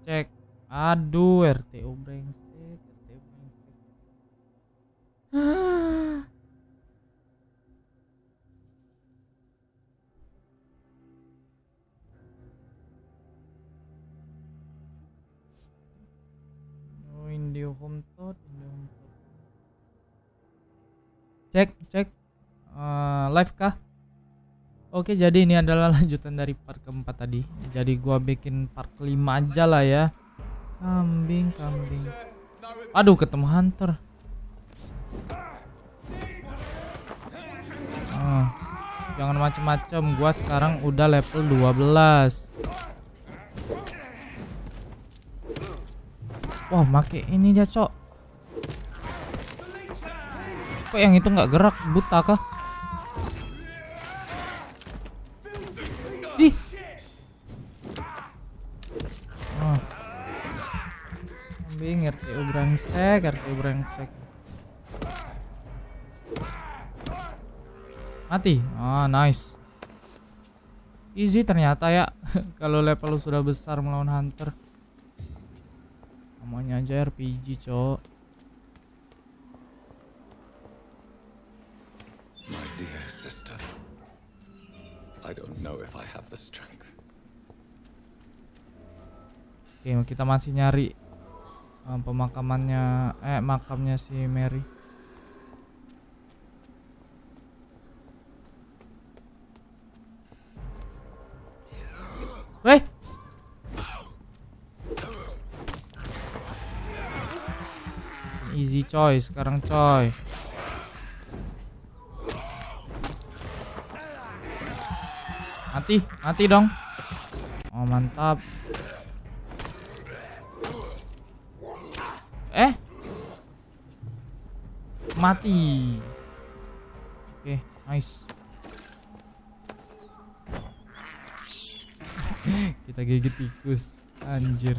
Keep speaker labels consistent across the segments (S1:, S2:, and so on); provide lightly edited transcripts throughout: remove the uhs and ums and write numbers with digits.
S1: cek. Aduh, RTO brengsek, RTO brengsek. Indio home tot, cek live kah? Oke, jadi ini adalah lanjutan dari part keempat tadi. Jadi gua bikin part kelima aja lah ya. Kambing. Aduh, ketemu hunter. Jangan macem-macem. Gua sekarang udah level 12. Wah, make ini aja, cok. Kok yang itu nggak gerak? Buta kah? Ih. Kambing, RTO brengsek. Mati. Nice. Easy ternyata ya. Kalau level lu sudah besar melawan hunter. Namanya aja RPG, cok.
S2: My dear sister, I don't know if I have the strength.
S1: Oke, kita masih nyari pemakamannya, makamnya si Mary. Weh, easy coy, sekarang coy. Mati dong. Oh, mantap. Mati. Oke, nice. Kita gigit tikus, anjir.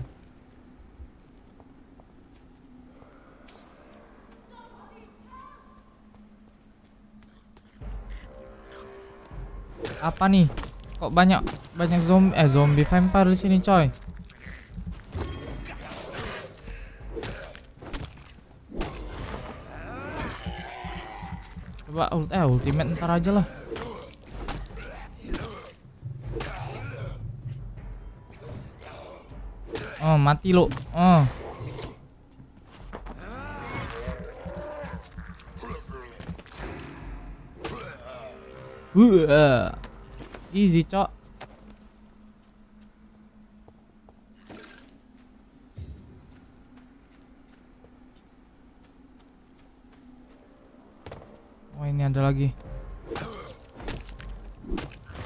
S1: Apa nih? Kok banyak zombie vampire di sini, coy? Coba ultimate ntar aja lah. Mati lo. Easy, cok. Oh, ini ada lagi.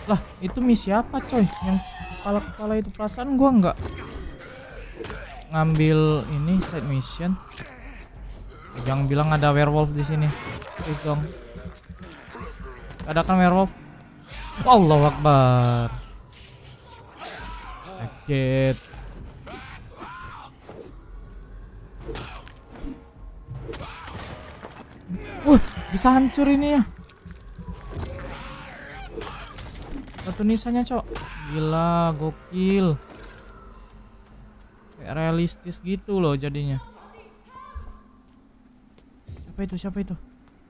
S1: Lah, itu misi apa, coy? Yang kepala itu, perasaan gua nggak ngambil ini side mission. Jangan bilang ada werewolf di sini. Please dong. Ada kan werewolf? Allahu Akbar. Kaget. Bisa hancur ini ya. Satu nisanya, cok. Gila, gokil. Kayak realistis gitu loh jadinya. Siapa itu?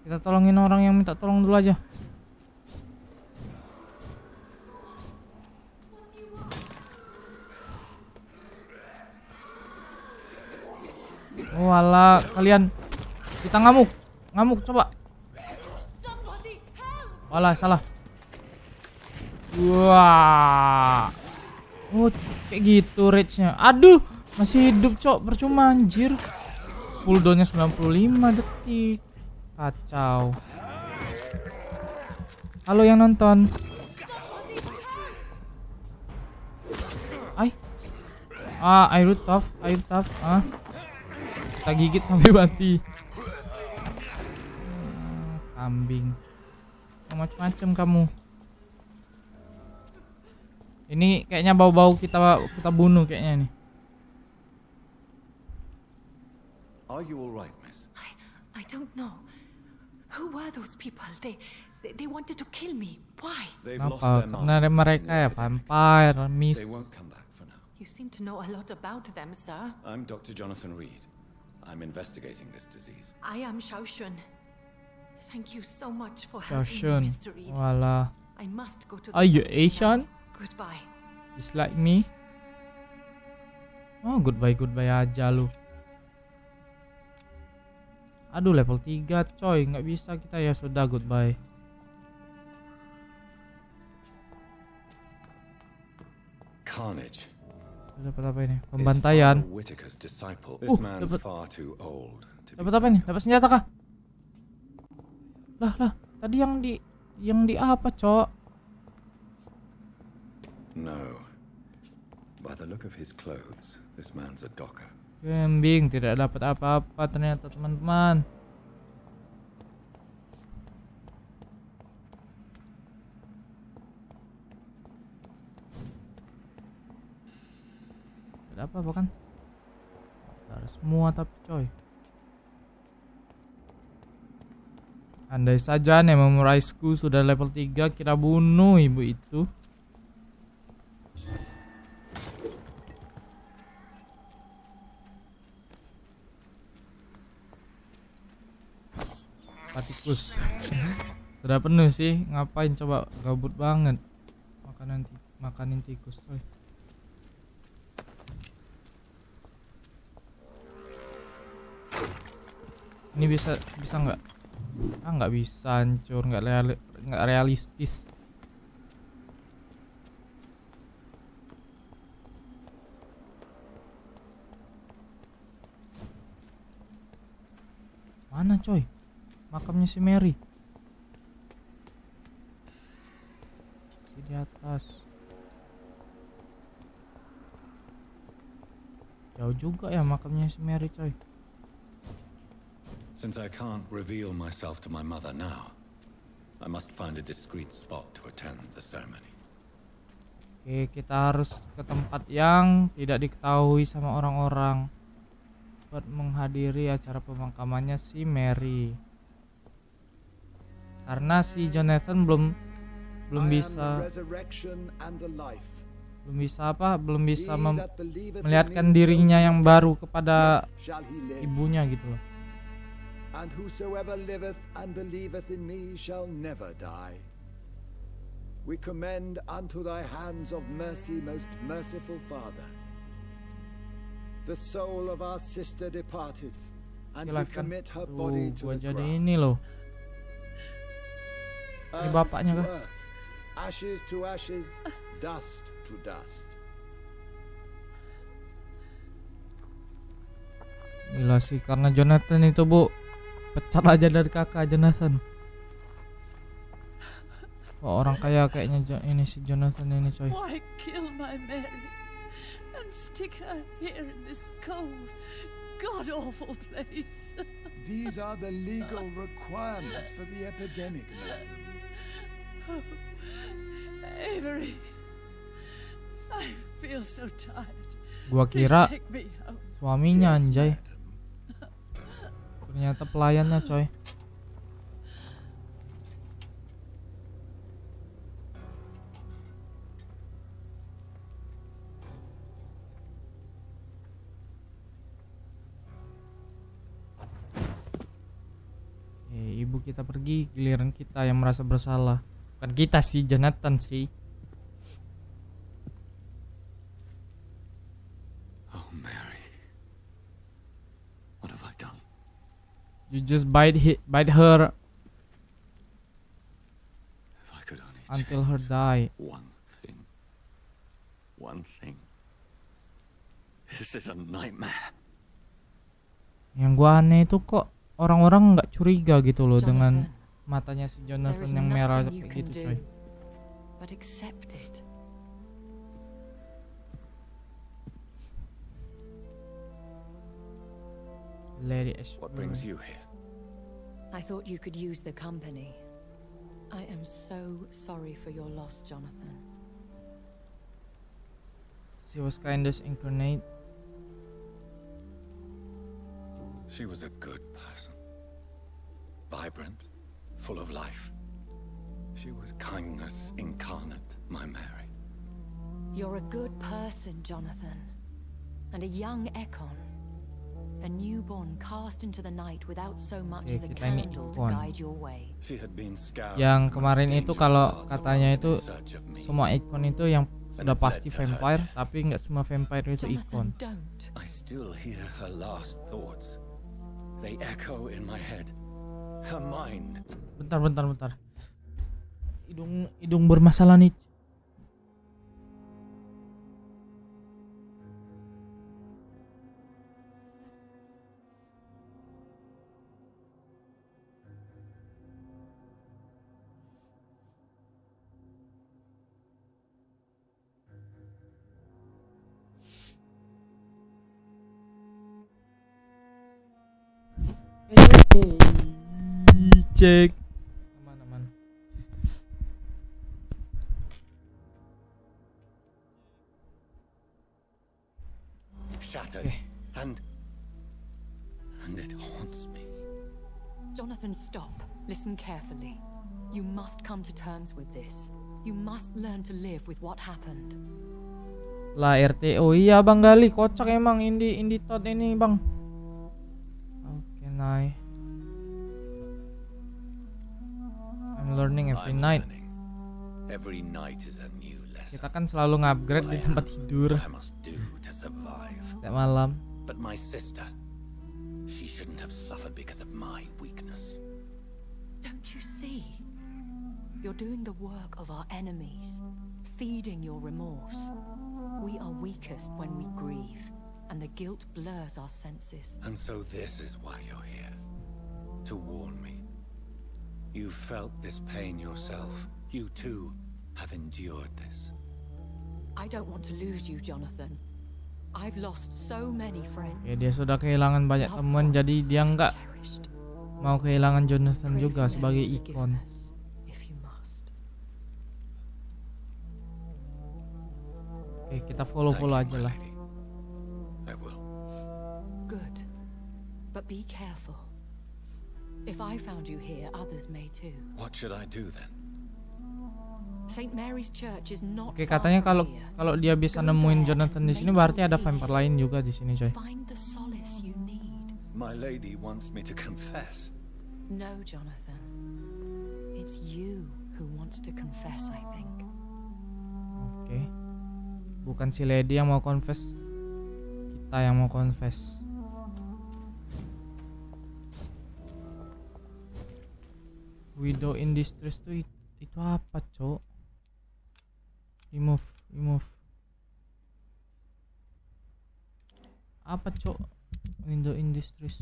S1: Kita tolongin orang yang minta tolong dulu aja. Oh alah, kalian. Kita ngamuk coba. Walah, salah. Wah. Oh, kayak gitu rage-nya. Aduh, masih hidup, cok. Percuma, anjir. Cooldown-nya 95 detik. Kacau. Halo yang nonton. Air tough. Kita gigit sampai mati. Kambing. Macam-macam kamu. Ini kayaknya bau-bau kita bunuh kayaknya nih.
S2: Are you all right, miss?
S3: I don't know. Who were those people? They wanted to kill me. Why?
S2: They've lost their
S1: Karena
S2: minds.
S1: mereka ya vampire, miss.
S2: They won't come back for now.
S3: You seem to know a lot about them, sir.
S2: I'm Dr. Jonathan Reed. I'm investigating this disease.
S3: I am Xiaoshun. Thank you so much for helping me,
S1: Xiaoshun.
S3: Mr. Reed.
S1: Walah.
S3: I must go to the
S1: Are you
S3: cemetery
S1: Asian?
S3: now. Goodbye.
S1: Just like me. Oh, goodbye aja lu. Aduh, level 3 coy, nggak bisa kita ya. Sudah, goodbye.
S2: Carnage.
S1: Dapat apa ini? Pembantaian.
S2: Whitaker's disciple. This man's
S1: dapat.
S2: far too old to be
S1: Dapat apa ini? Dapat senjata kah? Lah, tadi yang di apa, Cok?
S2: No. By the look of his clothes, this man's a docker.
S1: Kambing, tidak dapat apa-apa ternyata, teman-teman. Tidak apa-apa kan? Harus semua tapi coy. Andai saja memorizeku sudah level 3, kita bunuh ibu itu. Tikus sudah penuh sih, ngapain coba, gabut banget. Makanin tikus coy. Ini bisa nggak? Nggak bisa, hancur, nggak realistis. Mana coy? Makamnya si Mary. Di atas. Jauh juga ya makamnya si Mary coy.
S2: Since I can't reveal myself to my mother now, I must find a discreet spot to attend the ceremony.
S1: Oke, kita harus ke tempat yang tidak diketahui sama orang-orang buat menghadiri acara pemakamannya si Mary. Karena si Jonathan belum bisa melihatkan dirinya yang baru kepada ibunya gitu loh.
S4: And whosoever liveth and believeth in me shall never die. We commend unto thy hands of mercy, most merciful Father, the soul of our sister departed, and we commit her body to the ground.
S1: Ini loh. Ini bapaknya kah?
S4: Earth, ashes to ashes, dust to dust.
S1: Gila sih, karena Jonathan itu bu, pecat aja dari kakak Jonathan. Wah, orang kaya kayaknya ini si Jonathan ini coy.
S5: Why kill my Mary and stick her here in this cold, god awful place?
S4: These are the legal requirements for the epidemic, madam.
S5: Oh, Avery, I feel so tired.
S1: Gua kira
S5: Please take me out.
S1: suaminya
S4: Yes,
S1: anjay.
S4: madam.
S1: Ternyata pelayannya coy. Ibu kita pergi, giliran kita yang merasa bersalah. Bukan kita sih, Jonathan sih.
S2: Oh, Mary. What have I done?
S1: You just bite her
S2: If I could only
S1: until her
S2: change
S1: die.
S2: one thing. One thing. This is a nightmare.
S1: Yang gua aneh itu kok orang-orang nggak curiga gitu loh
S3: Jonathan,
S1: dengan matanya si
S3: there
S1: Jonathan
S3: is
S1: yang merah
S3: nothing you
S1: kayak
S3: can
S1: gitu
S3: do,
S1: coy.
S3: but accept it.
S1: Lady
S2: What brings you here?
S3: I thought you could use the company. I am so sorry for your loss, Jonathan.
S1: She was kindest incarnate.
S2: She was a good person. Vibrant, full of life. She was kindness incarnate, my Mary.
S3: You're a good person, Jonathan. And a young Ekon. A newborn cast into the night without so much as a
S1: kita ini
S3: candle to
S1: Ekon.
S3: guide your way.
S1: Yang kemarin itu kalau katanya itu semua ikon itu yang sudah pasti vampire, tapi nggak semua vampire itu ikon.
S3: Jonathan, don't.
S2: I still hear her last thoughts. They echo in my head. Her mind.
S1: Bentar. Hidung bermasalah nih. Cek aman.
S2: Shattered. And it haunts me.
S3: Jonathan, stop. Listen carefully. You must come to terms with this. You must learn to live with what happened.
S1: Lah RT. Oh iya Bang Gali, kocak emang Indie Tot ini Bang. Oke, nice. I'm learning every night.
S2: Every night is a new lesson.
S1: Kita kan selalu ngupgrade di tempat tidur
S2: I must do to survive.
S1: setiap malam.
S2: But my sister, she shouldn't have suffered because of my weakness.
S3: Don't you see? You're doing the work of our enemies, feeding your remorse. We are weakest when we grieve, and the guilt blurs our senses.
S2: And so this is why you're here. To warn me. You felt this pain yourself. You too have endured this.
S3: I don't want to lose you, Jonathan. I've lost so many friends.
S1: Ya, dia sudah kehilangan banyak teman, jadi dia nggak mau kehilangan Jonathan juga sebagai ikon. Oke, kita follow aja lah.
S2: I will.
S3: Good. But be careful. If I found you here, others may too.
S2: What should I do then?
S3: St. Mary's Church is not
S1: Oke,
S3: far
S1: katanya
S3: from
S1: kalau
S3: here.
S1: dia bisa nemuin Jonathan di sini, berarti ada vampire lain juga di sini, coy.
S3: Find the solace you need.
S2: My lady wants me to confess.
S3: No, Jonathan. It's you who wants to confess, I think.
S1: Oke. Bukan si lady yang mau confess, kita yang mau confess. Widow in distress tuh itu apa, cok? Remove. Apa, cok? Window in distress.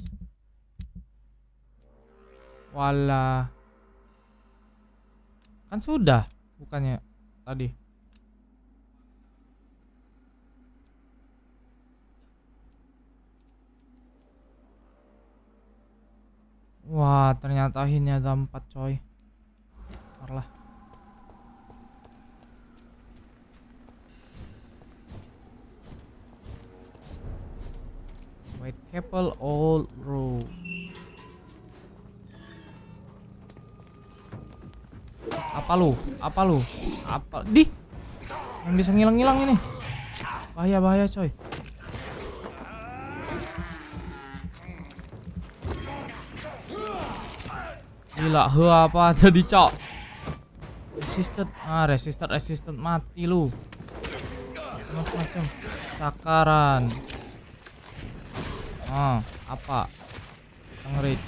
S1: Walah. Kan sudah, bukannya tadi. Wah, ternyata ini ada 4, coy. Parlah. White Chapel Old Road. Apa lu? Apa? Di? Yang bisa ngilang-ngilang ini. Bahaya, coy. Gila, apa tadi, cok? Resisted mati lu. Macam sakaran. Apa? Sangridge.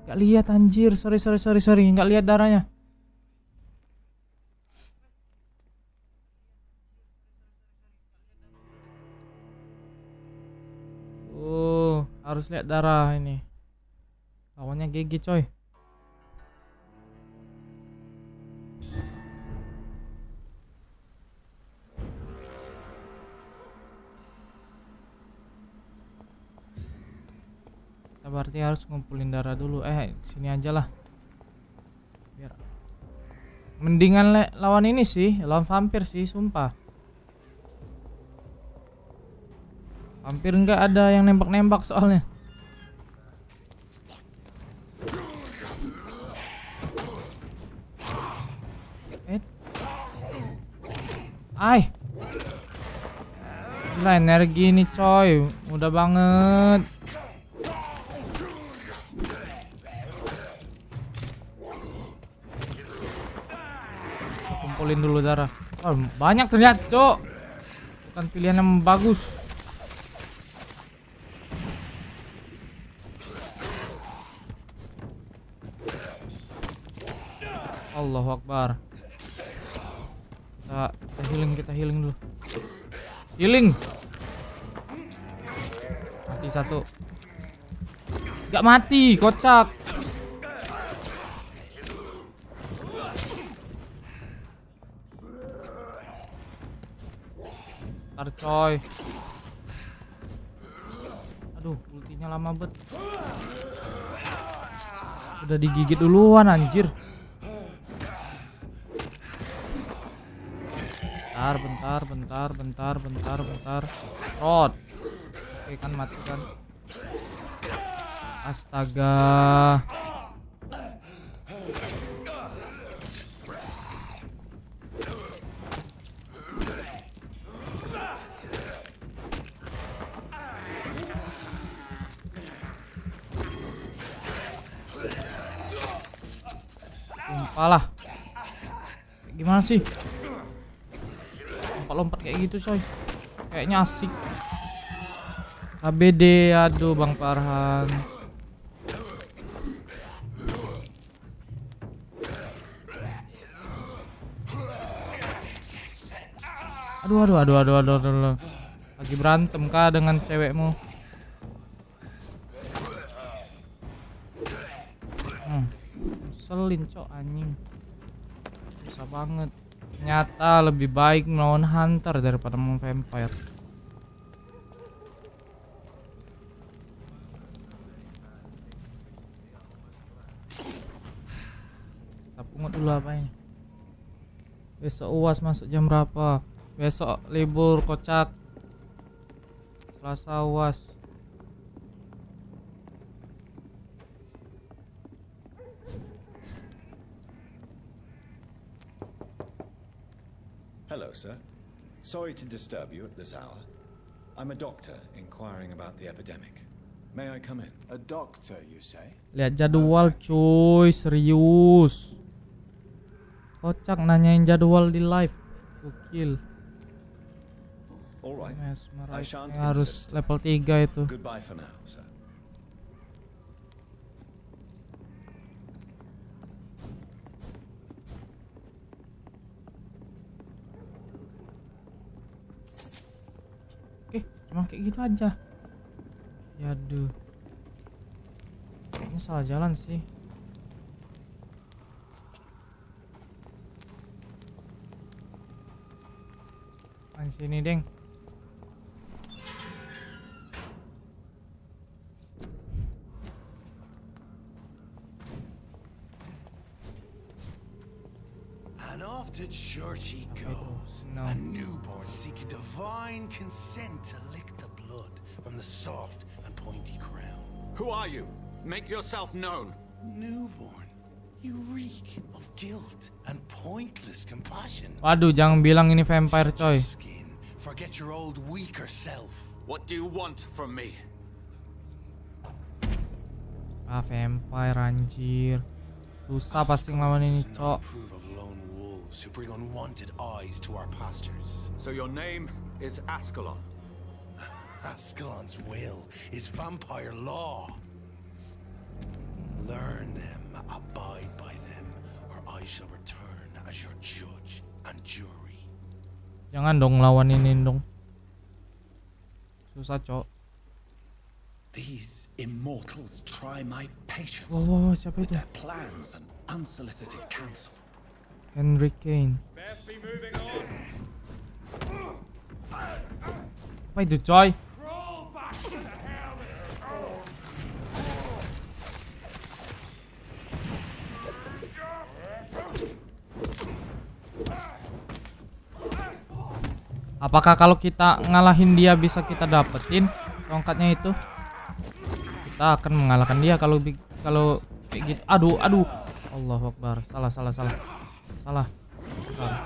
S1: Gak lihat anjir. Sorry. Gak lihat darahnya. Harus lihat darah ini. Lawannya GG, coy. Kita berarti harus ngumpulin darah dulu. Sini aja lah. Biar mendingan lawan ini sih, lawan vampir sih, sumpah. Vampir nggak ada yang nembak-nembak soalnya. Gila energi ini coy, mudah banget. Kumpulin dulu darah. Oh, banyak ternyata cok. Bukan pilihan yang bagus. Allahu Akbar. Kita healing dulu. Healing. Mati satu. Gak mati, kocak. Ntar coy. Aduh, ultinya lama bet. Udah digigit duluan anjir. Bentar. Rod. Oke kan mati kan. Astaga. Sumpah lah. Gimana sih? Lompat kayak gitu coy. Kayaknya asik. KBD, aduh Bang Farhan. Aduh. Lagi berantem kah dengan cewekmu? Selin cok anjing. Susah banget. Ternyata lebih baik melawan hunter daripada melawan vampire. Kita pungut dulu apa ini. Besok UAS masuk jam berapa? Besok libur kocak. Selasa UAS.
S6: Hello, sir. Sorry to disturb you at this hour. I'm a doctor inquiring about the epidemic. May I come in?
S4: A doctor, you say?
S1: Lihat jadwal cuy, serius. Kocak nanyain jadwal di live. Gokil.
S6: All right. I shan't
S1: Harus
S6: insist.
S1: level 3 itu.
S6: Goodbye for now, sir.
S1: Cuma kayak gitu aja. Ya aduh. Ini salah jalan sih. Main sini, Deng.
S2: And off to church he goes.
S1: No.
S2: A newborn seeking divine consent to lick the blood from the soft and pointy crown.
S7: Who are you? Make yourself known.
S2: Newborn, you reek of guilt and pointless compassion.
S1: Waduh, jangan bilang ini vampire coy.
S2: Skin, forget your old weaker self.
S7: What do you want from me?
S1: Ah, vampire anjir. Susah pasti ngelawan ini, cok.
S2: Approve of lone wolves who bring unwanted eyes to our pastures.
S7: So your name is Ascalon.
S2: Ascalon's will is vampire law. Learn them, abide by them, or I shall return as your judge and jury.
S1: Jangan dong lawan ini dong. Susah, cok.
S8: These immortals try my patience
S1: Wow, siapa
S8: with
S1: itu?
S8: their plans and unsolicited counsel.
S1: Henry Kane. Apa itu, coy? Apakah kalau kita ngalahin dia bisa kita dapetin tongkatnya itu? Kita akan mengalahkan dia kalau kayak gitu. Aduh. Allahu Akbar. Salah. Bentar.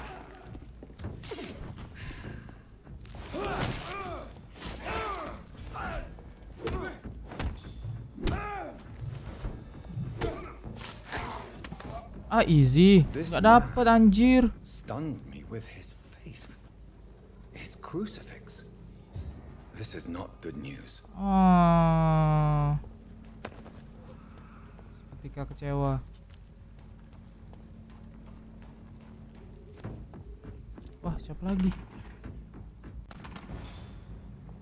S1: Ah, easy. Nggak dapet anjir.
S6: Stunned me with his faith. His crucifix.
S2: This is not good news.
S1: Ketika kecewa. Wah, siapa lagi?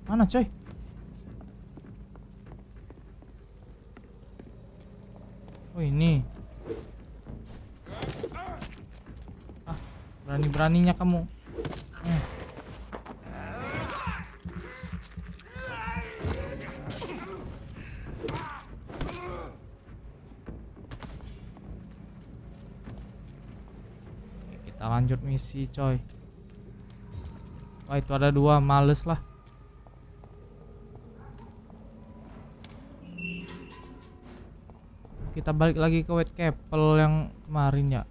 S1: Mana coy? Oh ini. Ah, berani-beraninya kamu. Kita lanjut misi coy. Wah, itu ada 2, males lah. Kita balik lagi ke wkwkwk yang kemarin ya.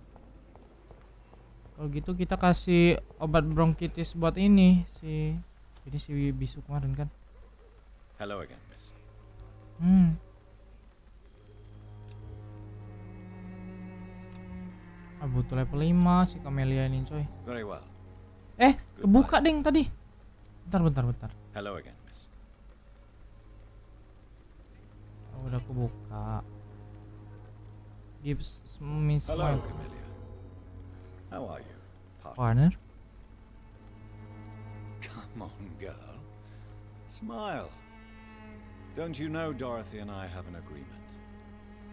S1: Kalau gitu kita kasih obat bronkitis buat ini si bisu kemarin kan.
S6: Hello again, miss.
S1: Butuh level 5 si Camellia ini coy.
S6: Very well.
S1: Kebuka ding tadi. Bentar.
S6: Hello again, miss.
S1: Oh, udah kebuka. Gives me
S6: Hello,
S1: smile.
S6: Camellia. How are you,
S1: Partner.
S6: Come on, girl. Smile. Don't you know Dorothy and I have an agreement?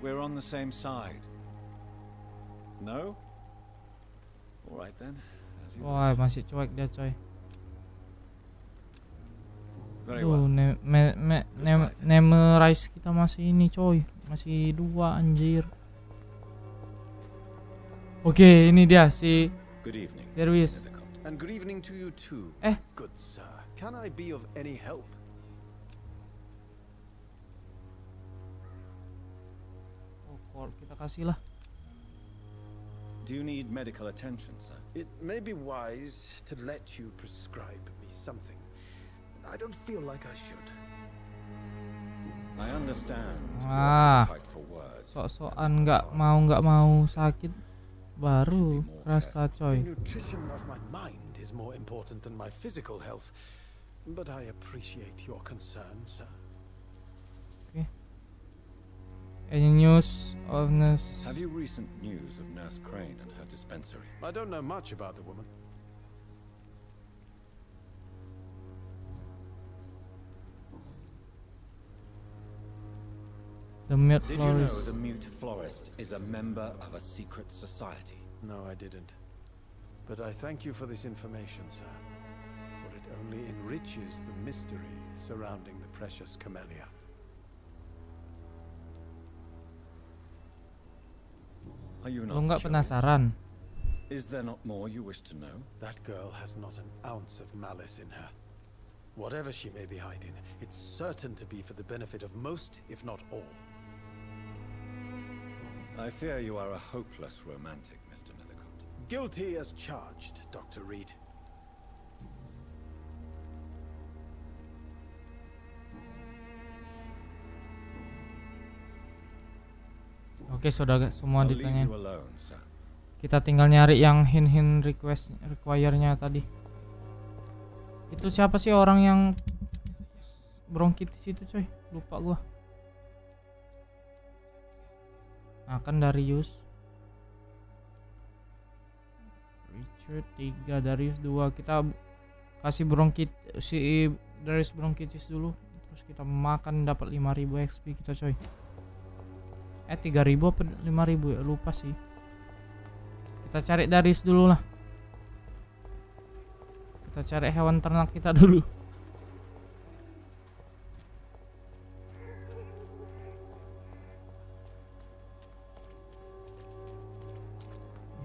S6: We're on the same side. No? All right then. As you
S1: Wah,
S6: wish.
S1: masih cuek dia coy.
S6: Very
S1: Tuh,
S6: well.
S1: memorize kita masih ini coy. Masih 2 anjir. Oke, ini dia si
S6: Good evening,
S1: Derwis.
S6: Mr. Nethercott.
S4: And good evening to you too. Good sir. Can I be of any help?
S1: Oh, kita kasih lah.
S6: Do you need medical attention, sir?
S4: It may be wise to let you prescribe me something. I don't feel like I should.
S6: I understand. Your
S1: Ah,
S6: appetite for words.
S1: sok-sokan nggak mau sakit baru rasa
S4: The
S1: coy.
S4: nutrition of my mind is more important than my physical health. But I appreciate your concern, sir.
S1: Any news of nurse?
S6: Have you recent news of Nurse Crane and her dispensary?
S4: I don't know much about the woman.
S1: The mute
S6: Did you know
S1: florist.
S6: the mute florist is a member of a secret society?
S4: No, I didn't. But I thank you for this information, sir. For it only enriches the mystery surrounding the precious camellia.
S6: Are you
S1: Lo
S6: not
S1: nggak
S6: curious?
S1: penasaran?
S6: Is there not more you wish to know?
S4: That girl has not an ounce of malice in her. Whatever she may be hiding, it's certain to be for the benefit of most, if not all.
S6: I fear you are a hopeless romantic, Mr. Nethercott.
S4: Guilty as charged, Dr. Reed.
S1: Oke, saudara semua
S6: I'll leave
S1: ditanyain.
S6: you alone, sir.
S1: Kita tinggal nyari yang hint require-nya tadi. Itu siapa sih orang yang bronkitis itu coy? Lupa gua. Nah, kan Darius. Richard 3, Darius 2. Kita kasih si Darius bronkitis dulu. Terus kita makan dapat 5000 XP kita coy. 3000 apa 5000 ya? Lupa sih. Kita cari Darius dulu lah. Kita cari hewan ternak kita dulu.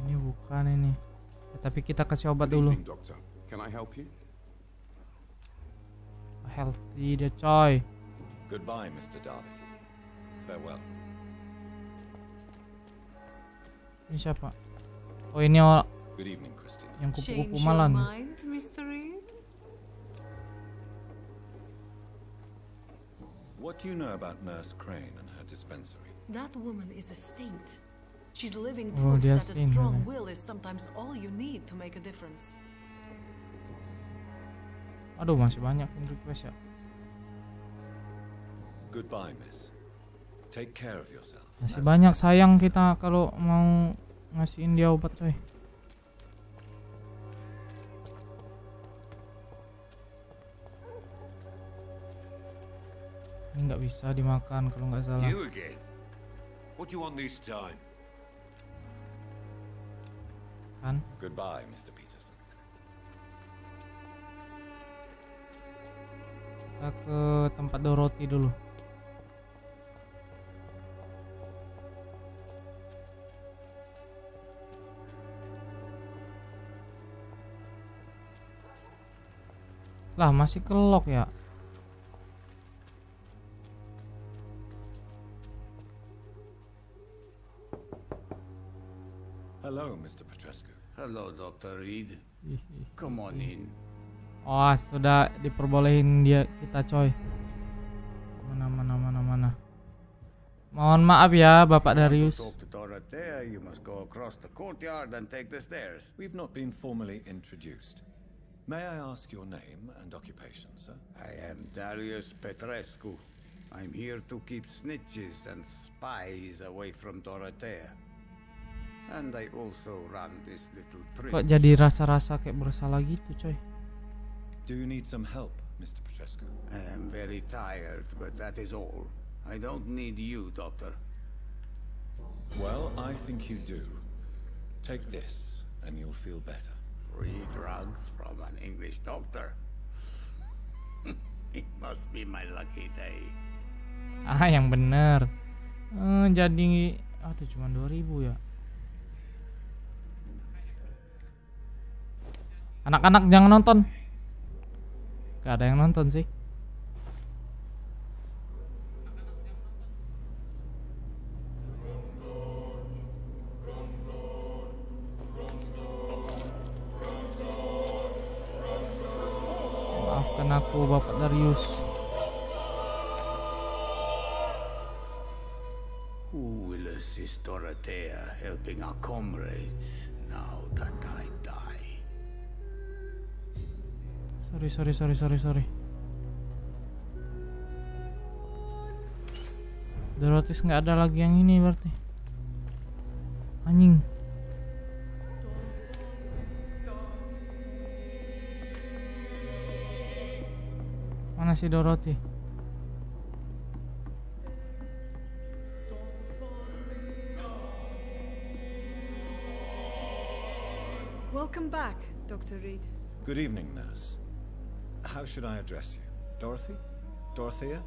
S1: Ini bukan ini. Tapi kita kasih obat dulu.
S9: Doctor. Can I help you?
S1: Healthy dia coy.
S6: Goodbye, Mr. Darby. Farewell.
S1: Ini siapa? Oh, ini
S6: Good evening, Christine.
S1: yang kupu-kupu
S5: Change your
S1: malam.
S5: mind, Mr. Reed?
S6: What do you know about Nurse Crane and her dispensary?
S3: That woman is a saint.
S5: She's living
S1: Oh,
S5: proof
S1: dia
S5: that a
S1: sin,
S5: strong
S1: mana?
S5: will is sometimes all you need to make a difference.
S1: Aduh, masih banyak friend request ya.
S6: Goodbye, miss. Take care of yourself.
S1: Masih banyak sayang kita kalau mau ngasihin dia obat coy. Ini nggak bisa dimakan kalau nggak salah.
S7: You again? What do you want this time?
S1: Kan?
S6: Goodbye, Mr. Peterson.
S1: Kita ke tempat Dorothy dulu. Lah masih kelok ya.
S6: Hello, Mr. Petrescu.
S8: Hello, Dr. Reed. Come on in.
S1: Oh, sudah diperbolehin dia kita coy. Mana. Mohon maaf ya Bapak Darius.
S8: To talk to Dorothea, you must go across the courtyard and take the stairs.
S6: We've not been formally introduced. May I ask your name and occupation, sir?
S8: I am Darius Petrescu. I'm here to keep snitches and spies away from Dorothea. And I also run this little prison.
S1: Kok jadi rasa-rasa kayak bersalah gitu coy.
S6: Do you need some help, Mr. Petrescu?
S8: I am very tired, but that is all. I don't need you, Doctor.
S6: Well, I think you do. Take this, and you'll feel better.
S8: Free drugs from an English doctor. It must be my lucky day.
S1: Ah, yang bener. Jadi aduh cuma 2000 ya. Anak-anak jangan nonton. Gak ada yang nonton sih. Maafkan aku Bapak Darius.
S8: Who will assist Dorothea helping our comrades now that I die?
S1: Sorry. Dorotis nggak ada lagi yang ini berarti. Anjing. Mana si Dorothy?
S5: Welcome back, Dr. Reed.
S6: Good evening, nurse. How should I address you? Dorothy? Dorothea?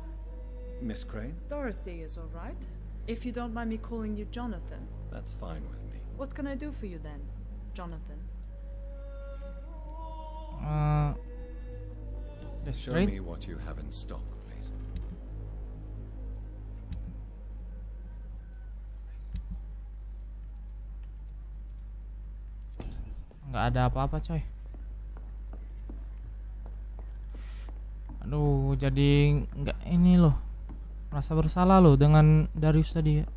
S6: Miss Crane?
S5: Dorothy is all right. If you don't mind me calling you Jonathan.
S6: That's fine with me.
S5: What can I do for you then, Jonathan?
S6: Show me what you have in stock, please.
S1: Nggak ada apa-apa coy. Aduh, jadi nggak ini loh. Merasa bersalah loh dengan Darius tadi ya.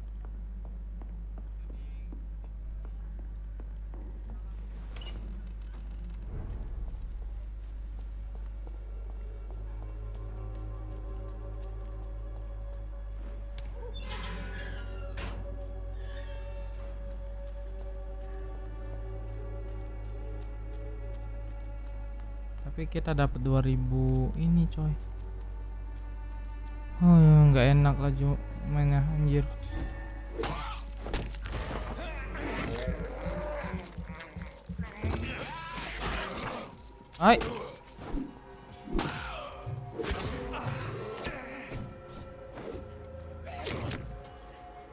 S1: Tapi kita dapat 2000 ini coy. Oh ya, nggak enak laju mainnya anjir. Hai.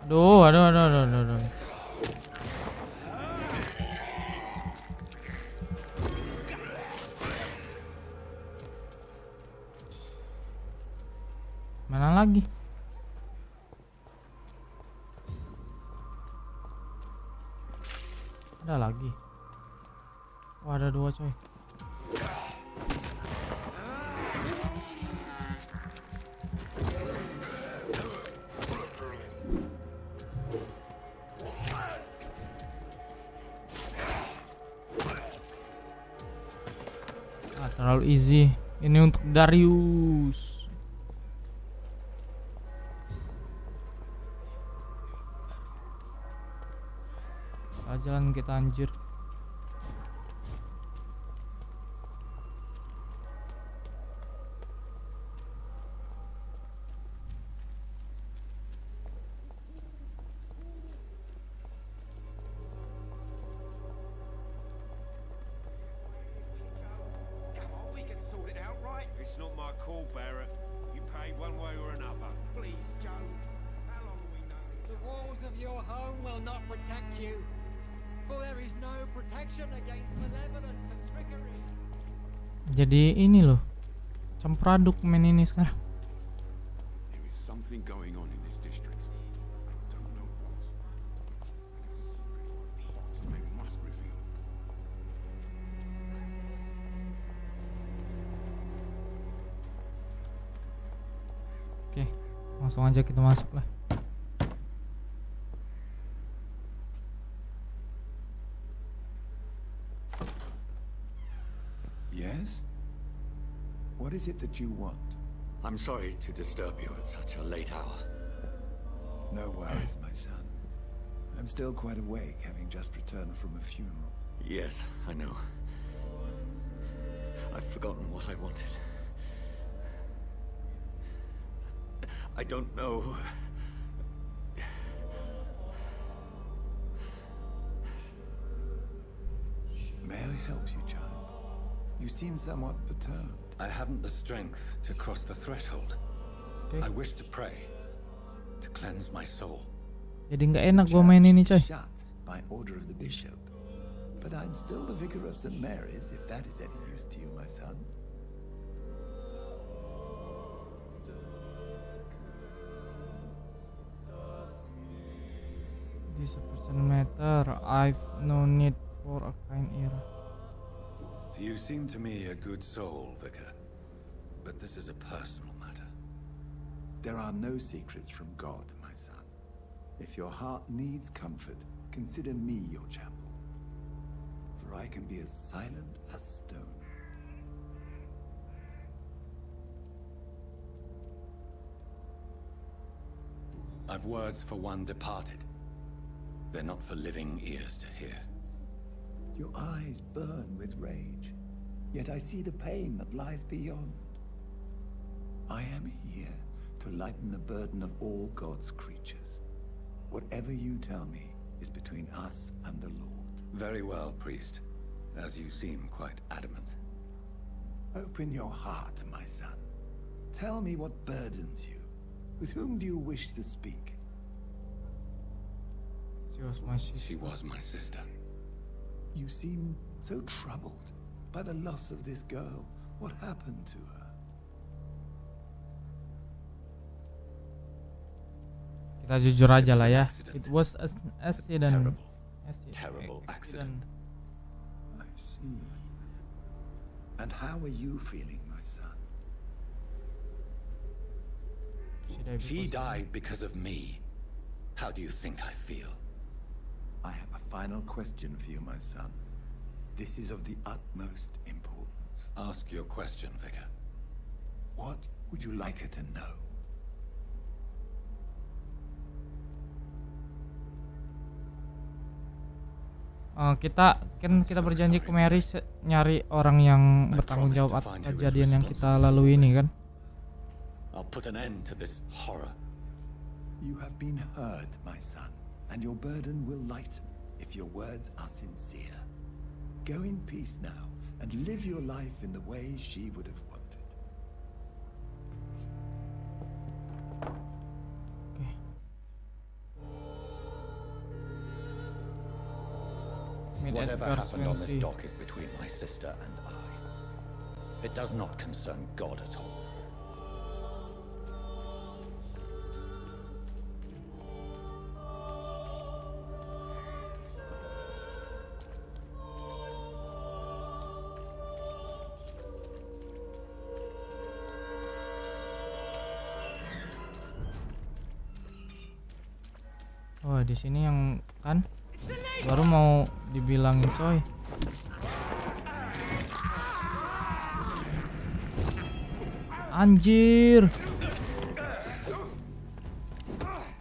S1: Aduh. Mana lagi? Ada lagi. Oh, ada 2 coy. terlalu easy. Ini untuk Darius. Jalan kita anjir.
S7: It's not my call, Barrett. You pay one way or another.
S10: Please, Joe. How long have we known each other? The walls of your home will not protect you. For there is no protection against malevolence and trickery.
S1: Jadi ini loh, campur aduk main ini sekarang.
S9: There is something going on in this district. I don't know what. I must reveal.
S1: Oke, langsung aja kita masuk lah.
S4: Yes? What is it that you want?
S2: I'm sorry to disturb you at such a late hour.
S4: No worries, my son. I'm still quite awake, having just returned from a funeral.
S2: Yes, I know. I've forgotten what I wanted. I don't know.
S4: May I help you, child? You seem somewhat perturbed.
S2: I haven't the strength to cross the threshold.
S1: Okay.
S2: I wish to pray, to cleanse my soul.
S1: Jadi nggak enak gua main ini, coy.
S4: Shut by order of the bishop. But I'm still the vicar of St. Mary's, if that is any use to you, my son.
S1: This person matter. I've no need for a kind ear.
S2: You seem to me a good soul, Vicar. But this is a personal matter.
S4: There are no secrets from God, my son. If your heart needs comfort, consider me your chapel. For I can be as silent as stone.
S2: I've words for one departed. They're not for living ears to hear.
S4: Your eyes burn with rage, yet I see the pain that lies beyond. I am here to lighten the burden of all God's creatures. Whatever you tell me is between us and the Lord.
S2: Very well, priest, as you seem quite adamant.
S4: Open your heart, my son. Tell me what burdens you. With whom do you wish to speak?
S2: She was my sister.
S4: You seem so troubled by the loss of this girl. What happened to her?
S1: Kita jujur aja lah ya. It was an accident.
S2: Terrible accident.
S4: I see. And how are you feeling, my son?
S2: She died because of me. How do you think I feel?
S4: I have a final question for you, my son. This is of the utmost importance.
S2: Ask your question, Vicar.
S4: What would you like her to know?
S1: Kita berjanji ke Mary nyari orang yang bertanggung jawab atas kejadian yang kita lalui ini kan.
S2: I'll put an end to this horror.
S4: You have been heard, my son. And your burden will lighten if your words are sincere. Go in peace now and live your life in the way she would have wanted.
S1: Okay.
S2: Whatever happened on this dock is between my sister and I. It does not concern God at all.
S1: Oh, di sini yang kan baru mau dibilangin, coy. Anjir.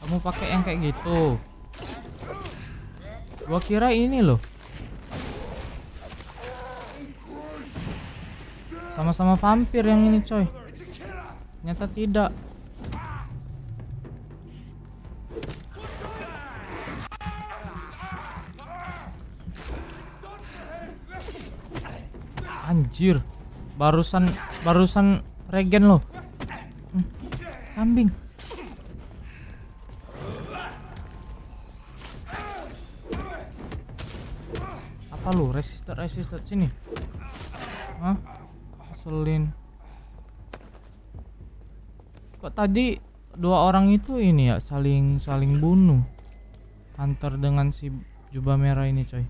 S1: Kamu pakai yang kayak gitu. Gua kira ini loh. Sama-sama vampir yang ini coy. Ternyata tidak. Anjir, barusan regen loh. Kambing. Apa lu? Resistor sini. Hah? Keselin. Kok tadi dua orang itu ini ya saling bunuh. Hunter dengan si jubah merah ini coy.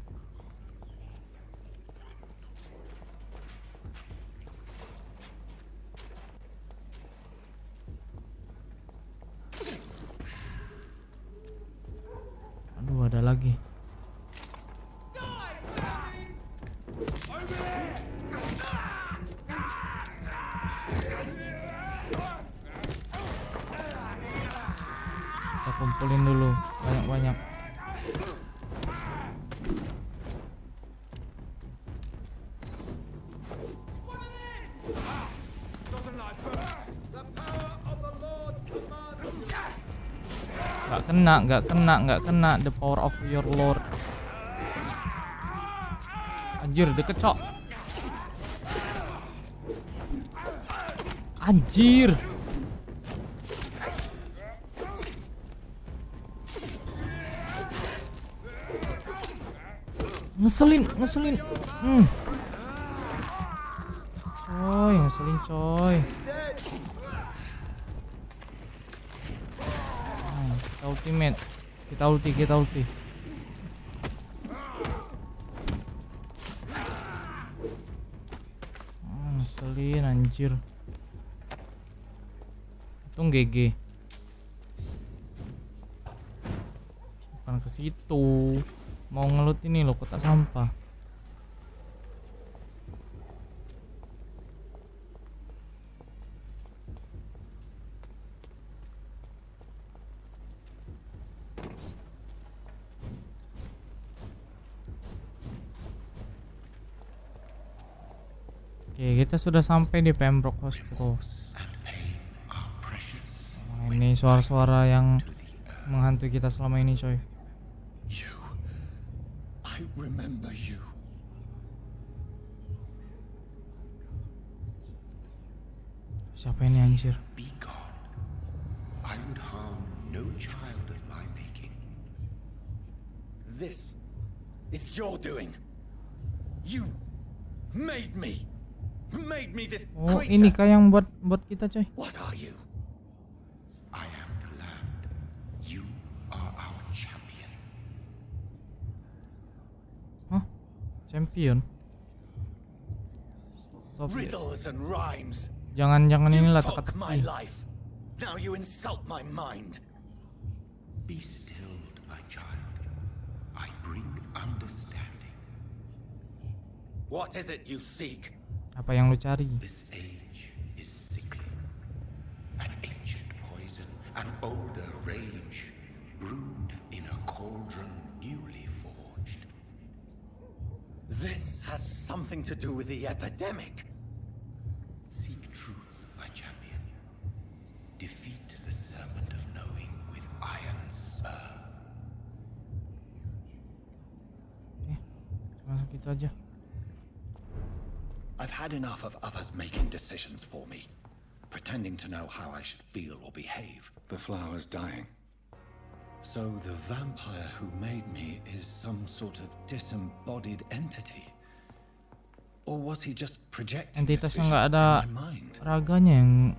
S1: Aduh, ada lagi. Kita kumpulin dulu banyak-banyak. Nggak kena. The power of your lord. Anjir, deket cok. Anjir. Ngeselin. Coy, ngeselin coy. Ultimate. Kita ulti. Ngeselin anjir. Untung GG. Bukan ke situ. Mau ngelut ini loh, kotak sampah. Oke, kita sudah sampai di Pembroke Hospital. Ini suara-suara yang menghantui kita selama ini, coy.
S2: I remember you.
S1: Siapa ini anjir?
S2: Be gone. I would harm no child of my making. This is your doing. You made me. Made me this
S1: Oh,
S2: creature.
S1: ini kah yang buat kita, coy?
S2: What are you? I am the land. You are our champion.
S1: Hah? Champion? Stop.
S2: Riddles and rhymes.
S1: Jangan inilah
S2: You took my
S1: teka-teki.
S2: life. Now you insult my mind. Be stilled, my child. I bring understanding. What is it you seek?
S1: Apa yang lu cari?
S2: This age is sickly. An ancient poison, an older rage, brewed in a cauldron newly forged. This has something to do with the epidemic. Seek truth, my champion. Defeat the serpent of knowing with iron spur.
S1: Oke, masuk gitu aja.
S2: I've had enough of others making decisions for me, pretending to know how I should feel or behave. The flower's dying. So the vampire who made me is some sort of disembodied entity? Or was he just projecting this
S1: Entitas
S2: vision
S1: yang nggak
S2: in
S1: ada
S2: my mind?
S1: raganya yang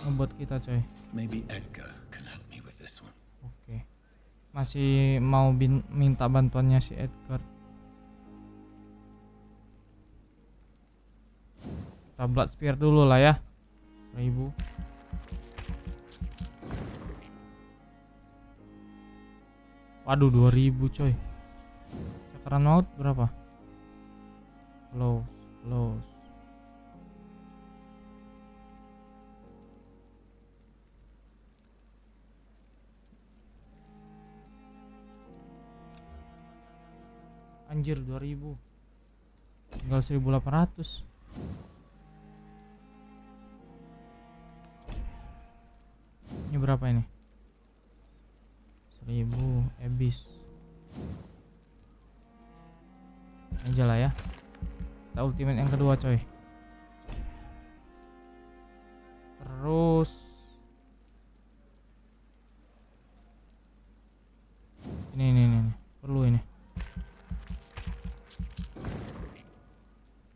S1: membuat kita, coy.
S2: Maybe Edgar can help me with this one.
S1: Oke. Masih mau minta bantuannya si Edgar. Kita blood spear dulu lah ya. 1000. Waduh, 2000 coy. Sekarang maut berapa? Close. Anjir 2000. Tinggal 1800. Ini berapa ini? 1000 habis. Aja lah ya. Kita ultimate yang kedua coy. Terus ini perlu ini.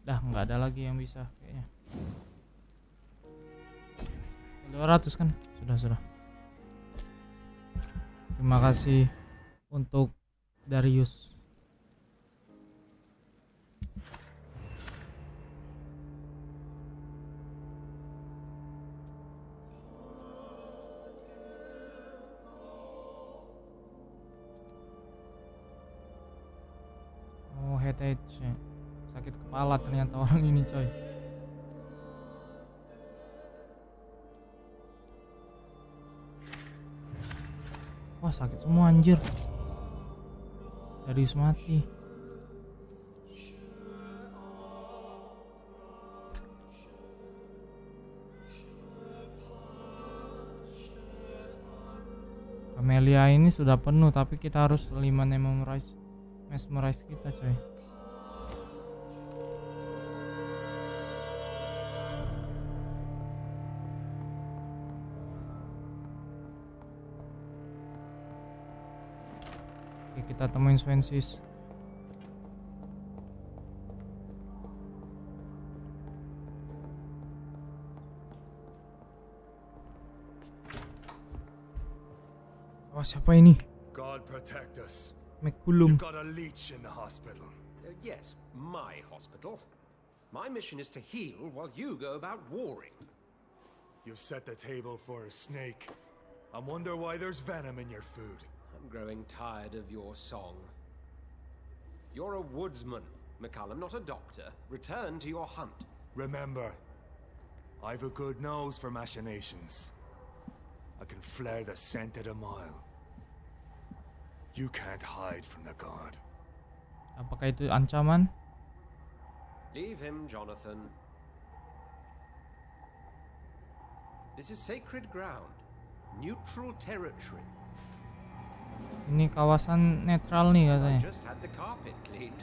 S1: Dah nggak ada lagi yang bisa kayaknya. 200 kan? Sudah. Terima kasih untuk Darius. Oh, headache. Sakit kepala ternyata orang ini coy. Wah sakit semua anjir. Dari mati. Amelia ini sudah penuh tapi kita harus 5 mesmerize kita coy. Kita temuin Swensis. Oh, siapa ini?
S11: God protect us.
S1: McCullum.
S11: You've got a leech in the hospital.
S12: Yes, my hospital. My mission is to heal while you go about warring.
S11: You've set the table for a snake. I wonder why there's venom in your food.
S12: I'm growing tired of your song. You're a woodsman, McCullum, not a doctor. Return to your hunt.
S11: Remember, I've a good nose for machinations. I can flare the scent at a mile. You can't hide from the god.
S1: Apakah itu ancaman?
S12: Leave him, Jonathan. This is sacred ground. Neutral territory.
S1: Ini kawasan netral nih katanya.
S12: Just had the carpet cleaned.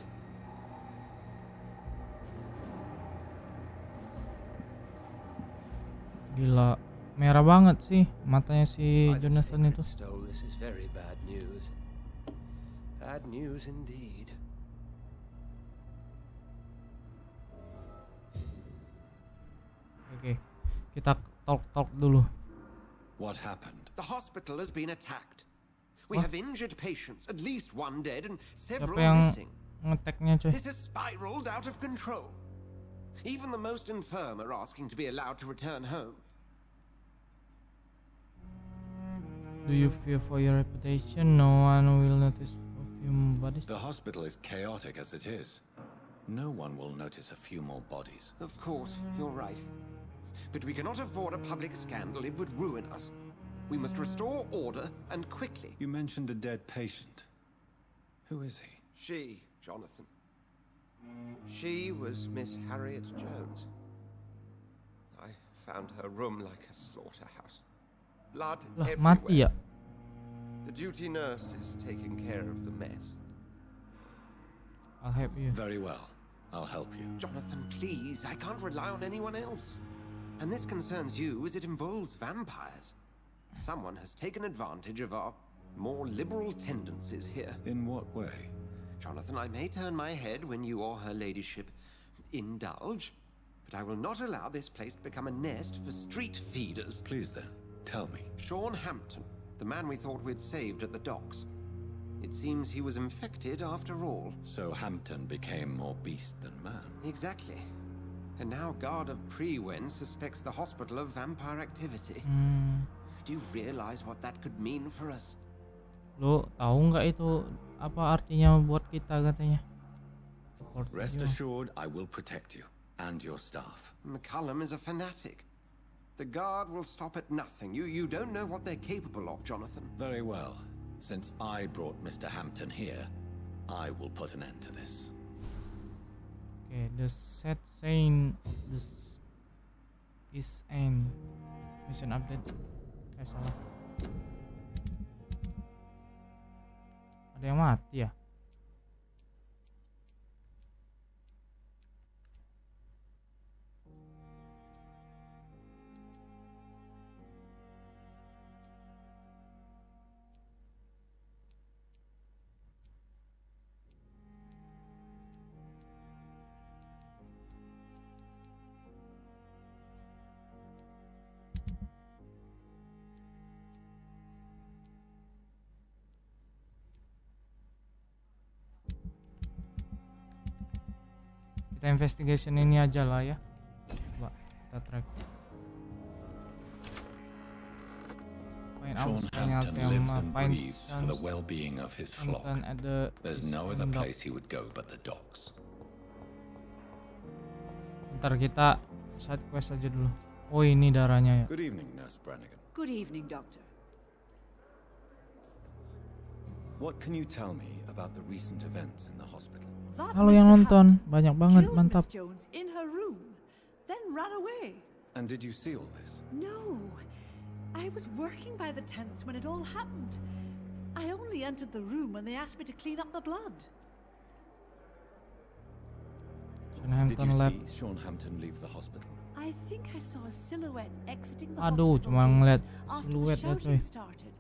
S1: Gila, merah banget sih matanya si Jonathan itu.
S12: This is very bad news. Bad news indeed.
S1: Oke, kita talk dulu.
S2: What happened?
S12: The hospital has been attacked. We have injured patients, at least one dead and several missing. This has spiraled out of control. Even the most infirm are asking to be allowed to return home.
S1: Do you fear for your reputation? No one will notice a few bodies.
S2: The hospital is chaotic as it is. No one will notice a few more bodies.
S12: Of course, you're right. But we cannot afford a public scandal. It would ruin us. We must restore order, and quickly.
S2: You mentioned a dead patient. Who is he?
S12: She, Jonathan. She was Miss Harriet Jones. I found her room like a slaughterhouse. Blood everywhere.
S1: Mati ya?
S12: The duty nurse is taking care of the mess.
S1: I'll help you.
S2: Very well. I'll help you.
S12: Jonathan, please. I can't rely on anyone else. And this concerns you as it involves vampires. Someone has taken advantage of our more liberal tendencies here.
S2: In what way?
S12: Jonathan, I may turn my head when you or her ladyship indulge, but I will not allow this place to become a nest for street feeders.
S2: Please then, tell me.
S12: Sean Hampton, the man we thought we'd saved at the docks. It seems he was infected after all.
S2: So Hampton became more beast than man.
S12: Exactly. And now Guard of Prewen suspects the hospital of vampire activity. Do you realize what that could mean for us?
S1: Lo tahu nggak itu apa artinya buat kita katanya?
S2: Rest assured, I will protect you and your staff.
S12: McCullum is a fanatic. The guard will stop at nothing. You don't know what they're capable of, Jonathan.
S2: Very well. Since I brought Mr. Hampton here, I will put an end to this.
S1: Okay, the set saying this is an mission update. Salah. Ada yang mati ya? Kita investigation ini aja lah ya. Coba kita track. Find out
S2: Terima, for the well-being of his flock. There's no other place he would go but the docks.
S1: Ntar kita side quest aja dulu. Oh ini darahnya ya.
S6: Good evening, Nurse Brannigan.
S5: Good evening, Doctor.
S6: What can you tell me about the recent events in the hospital?
S1: Halo yang nonton, banyak banget, mantap.
S5: Miss Jones in her room, then ran away.
S6: And did you see all this?
S5: No, I was working by the tents when it all happened. I only entered the room when they asked me to clean up the blood.
S6: Did you see Sean Hampton leave the hospital?
S5: I think I saw a silhouette exiting the
S1: Aduh,
S5: hospital
S1: cuma ngeliat
S5: after
S1: siluet
S5: the
S1: ya
S5: shouting
S1: coy.
S5: started.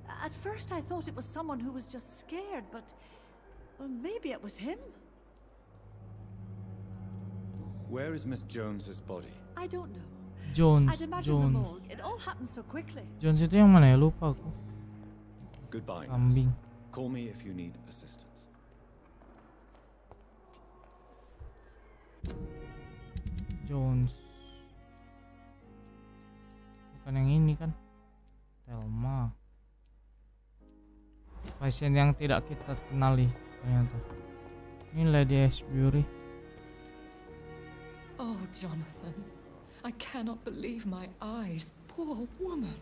S5: At first I thought it was someone who was just scared, but well, maybe it was him.
S6: Where is Miss Jones's body?
S5: I don't know.
S1: Jones.
S5: I'd imagine the morgue. It all happened so quickly.
S1: Jones itu yang mana ya? Lupa aku.
S6: Goodbye.
S1: Kambing.
S6: Call me if you need assistance.
S1: Jones. Bukan yang ini kan? Terima. Pasien yang tidak kita kenali ternyata. Ini Lady Ashbury.
S3: Oh, Jonathan, I cannot believe my eyes. Poor woman,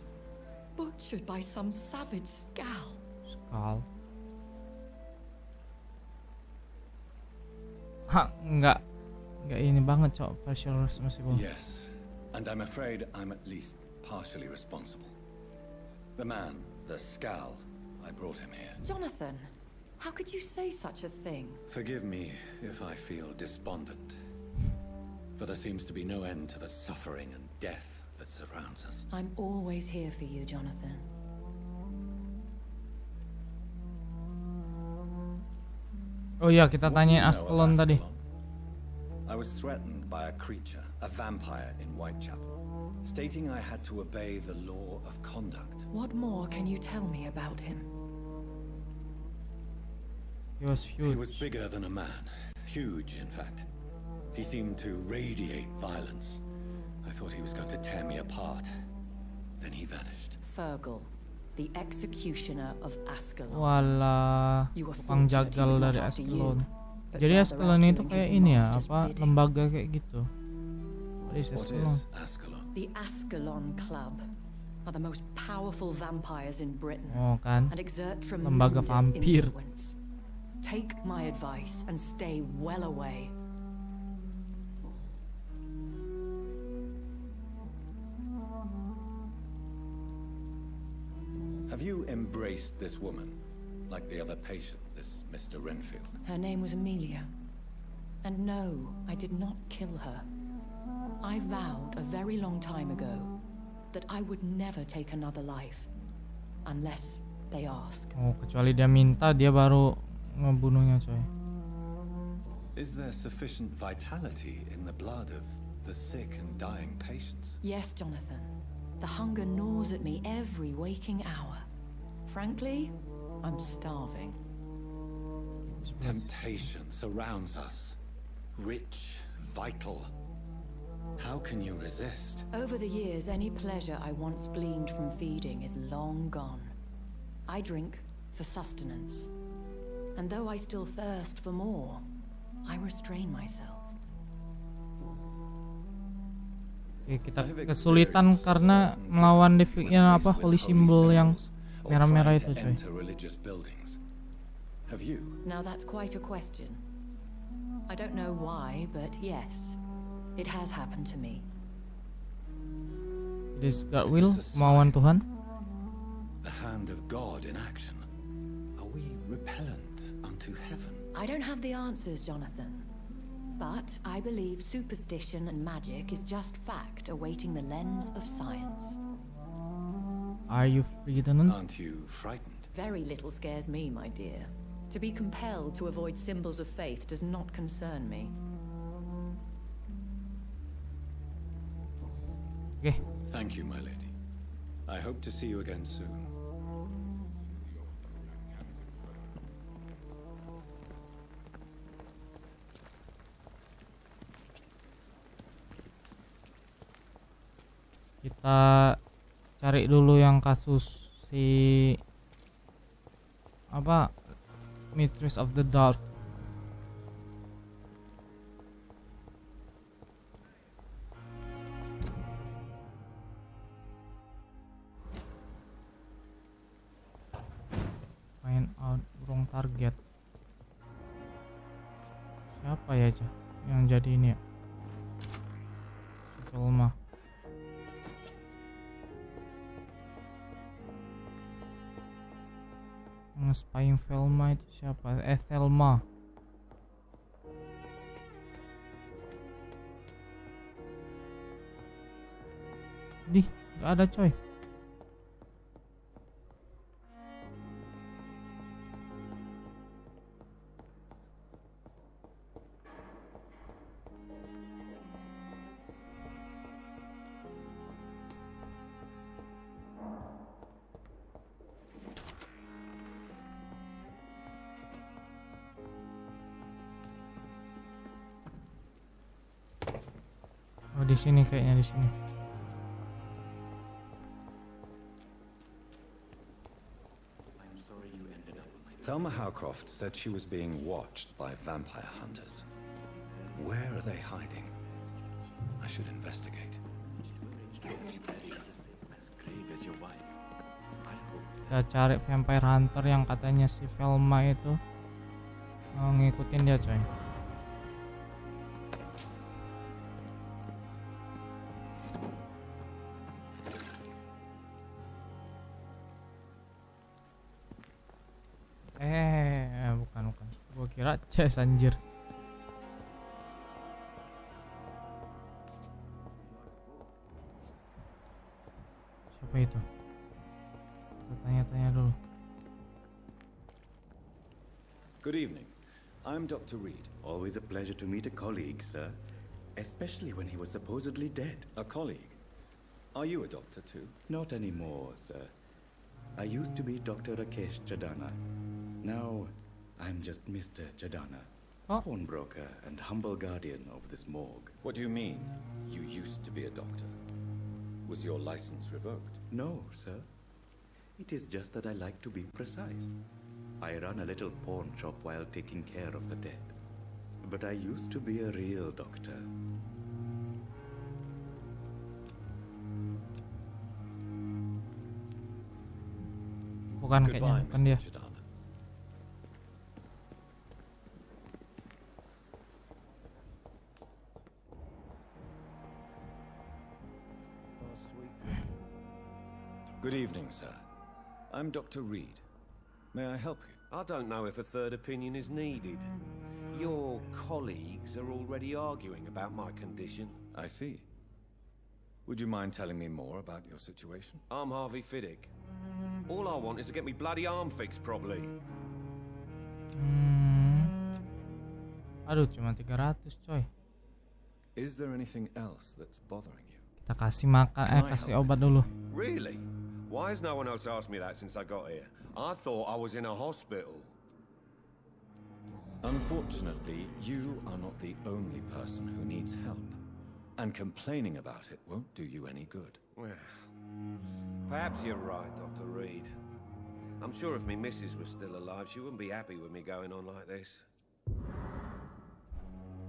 S3: butchered by some savage Skal.
S1: Skal. Hah, enggak ini banget cok, partial responsible.
S6: Yes, and I'm afraid I'm at least partially responsible. The man, the Skal, I brought him here.
S3: Jonathan, how could you say such a thing?
S6: Forgive me if I feel despondent, for there seems to be no end to the suffering and death that surrounds us.
S3: I'm always here for you, Jonathan.
S1: Oh iya, kita tanyain Askelon tadi.
S6: I was threatened by a creature, a vampire in Whitechapel, stating I had to obey the law of conduct.
S3: What more can you tell me about him?
S1: He was huge.
S6: He was bigger than a man. Huge, in fact. He seemed to radiate violence. I thought he was going to tear me apart. Then he vanished.
S3: Fergal, the executioner of Ascalon.
S1: Walah, tukang jagal dari Ascalon. Jadi Ascalon itu kayak ini ya, apa lembaga kayak gitu. What is
S6: Ascalon?
S3: The Ascalon Club are the most powerful vampires in Britain.
S1: Oh kan,
S3: and exert
S1: lembaga
S3: tremendous
S1: vampir.
S3: influence. Take my advice and stay well away.
S6: Have you embraced this woman, like the other patient, this Mr. Renfield?
S3: Her name was Amelia. And no, I did not kill her. I vowed a very long time ago that I would never take another life, unless they ask.
S1: Oh, kecuali dia minta, dia baru ngebunuhnya coy.
S6: Is there sufficient vitality in the blood of the sick and dying patients?
S3: Yes, Jonathan. The hunger gnaws at me every waking hour. Frankly, I'm starving.
S6: Temptation surrounds us. Rich, vital. How can you resist?
S3: Over the years, any pleasure I once gleaned from feeding is long gone. I drink for sustenance. And though I still thirst for more, I restrain myself.
S1: Oke, kita kesulitan karena melawan holy symbol yang merah-merah itu coy.
S2: Have you?
S3: Now that's quite a question. I don't know why, but yes, it has happened to me.
S1: This God will, kemauan Tuhan.
S2: The hand of God in action. Are we repellent unto heaven?
S3: I don't have the answers, Jonathan. But I believe superstition and magic is just fact awaiting the lens of science.
S1: Are you frightened?
S2: Aren't you frightened?
S3: Very little scares me, my dear. To be compelled to avoid symbols of faith does not concern me.
S1: Okay.
S2: Thank you, my lady. I hope to see you again soon.
S1: Kita cari dulu yang kasus si apa, Mistress of the Dark. Find out wrong target. Siapa ya Cah yang jadi ini ya? Selma. Nge-spying Velma itu siapa? Thelma. Dih, gak ada coy. Oh, di sini kayaknya, di sini.
S2: Thelma Howcroft said she was being watched by vampire hunters. Where are they hiding? I should investigate.
S1: Kita cari vampire hunter yang katanya si Velma itu ngikutin dia coy. Bukan. Gua kira chest anjir. Siapa itu? Kita tanya-tanya dulu.
S2: Good evening. I'm Dr. Reed.
S13: Always a pleasure to meet a colleague, sir. Especially when he was supposedly dead.
S2: A colleague? Are you a doctor too?
S13: Not anymore, sir. I used to be Dr. Rakesh Chadana. Now, I'm just Mr. Chadana, pawnbroker and humble guardian of this morgue.
S2: What do you mean, you used to be a doctor? Was your license revoked?
S13: No, sir. It is just that I like to be precise. I run a little pawn shop while taking care of the dead. But I used to be a real doctor.
S1: Bukan kayaknya, bukan dia.
S2: Good evening, sir. I'm Dr. Reed. May I help you?
S14: I don't know if a third opinion is needed. Your colleagues are already arguing about my condition.
S2: I see. Would you mind telling me more about your situation?
S14: I'm Harvey Fiddick. All I want is to get me bloody arm fixed properly.
S1: Aduh, cuma 300 coy.
S2: Is there anything else that's bothering you?
S1: Kita kasih makan, kasih obat dulu.
S14: Really? Why has no one else asked me that since I got here? I thought I was in a hospital.
S2: Unfortunately, you are not the only person who needs help. And complaining about it won't do you any good.
S14: Well, perhaps you're right, Dr. Reed. I'm sure if me missus was still alive, she wouldn't be happy with me going on like this.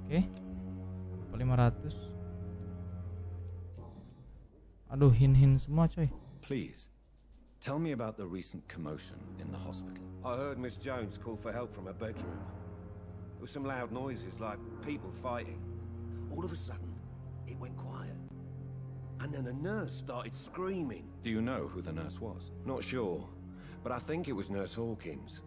S1: Oke. 500. Aduh, hin-hin semua coy.
S2: Please,
S6: Tell me about the recent commotion in the hospital.
S14: I heard Miss Jones call for help from her bedroom. There were some loud noises, like people fighting. All of a sudden, it went quiet. And then a nurse started screaming.
S6: Do you know who the nurse was?
S14: Not sure, but I think it was Nurse Hawkins.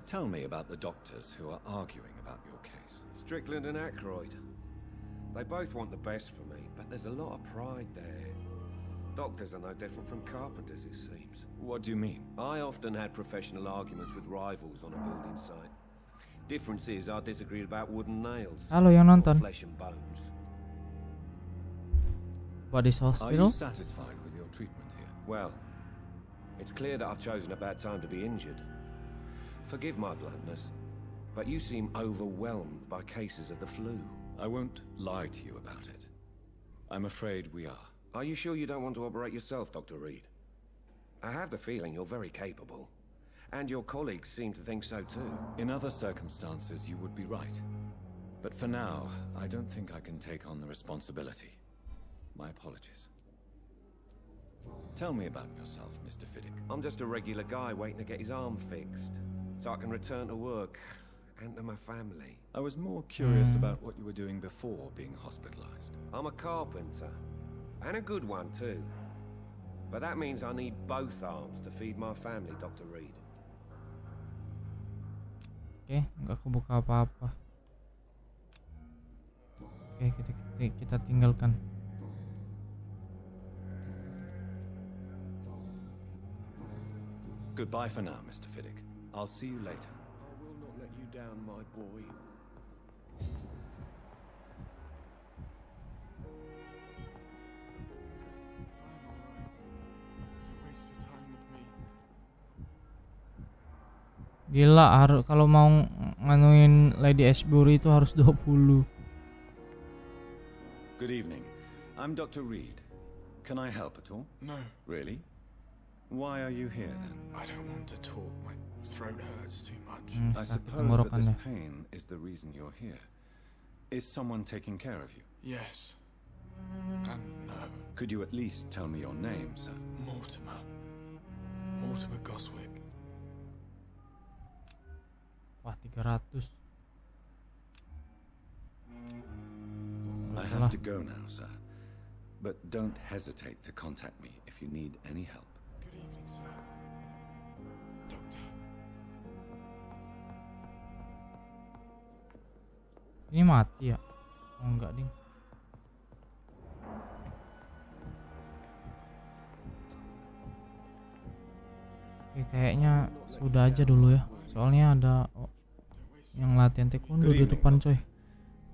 S6: Tell me about the doctors who are arguing about your case.
S14: Strickland and Aykroyd. They both want the best for me, but there's a lot of pride there. Doctors are no different from carpenters, it seems.
S6: What do you mean?
S14: I often had professional arguments with rivals on a building site. Difference is I disagreed about wooden nails.
S1: Halo yang nonton.
S14: Flesh and bones.
S1: What is
S6: Are
S1: hospital?
S6: you satisfied with your treatment here?
S14: Well, it's clear that I've chosen a bad time to be injured. Forgive my bluntness, but you seem overwhelmed by cases of the flu.
S6: I won't lie to you about it. I'm afraid we are.
S14: Are you sure you don't want to operate yourself, Dr. Reed? I have the feeling you're very capable, and your colleagues seem to think so too.
S6: In other circumstances, you would be right. But for now, I don't think I can take on the responsibility. My apologies. Tell me about yourself, Mr. Fiddick.
S14: I'm just a regular guy waiting to get his arm fixed, so I can return to work and to my family.
S6: I was more curious about what you were doing before being hospitalized.
S14: I'm a carpenter, and a good one too. But that means I need both arms to feed my family, Dr. Reed.
S1: Oke, nggak kebuka apa-apa. Oke, kita tinggalkan.
S6: Goodbye for now, Mr. Fiddick. I'll see you later.
S14: I will not let you down, my boy.
S1: Gila, kalau mau nganuin Lady Ashbury itu harus 20.
S6: Good evening. I'm Dr. Reed. Can I help at all?
S11: No.
S6: Really? Why are you here then?
S11: I don't want to talk. My throat hurts too much.
S6: I suppose that this pain is the reason you're here. Is someone taking care of you?
S11: Yes. And no.
S6: Could you at least tell me your name, sir?
S11: Mortimer. Mortimer Goswick.
S1: Wah, 300.
S6: I have to go now, sir. But don't hesitate to contact me if you need any help.
S11: Good evening, sir. Doctor.
S1: Ini mati ya? Oh enggak, ding. Oke, kayaknya sudah aja dulu ya. Soalnya ada yang latihan taekwondo di depan, coy.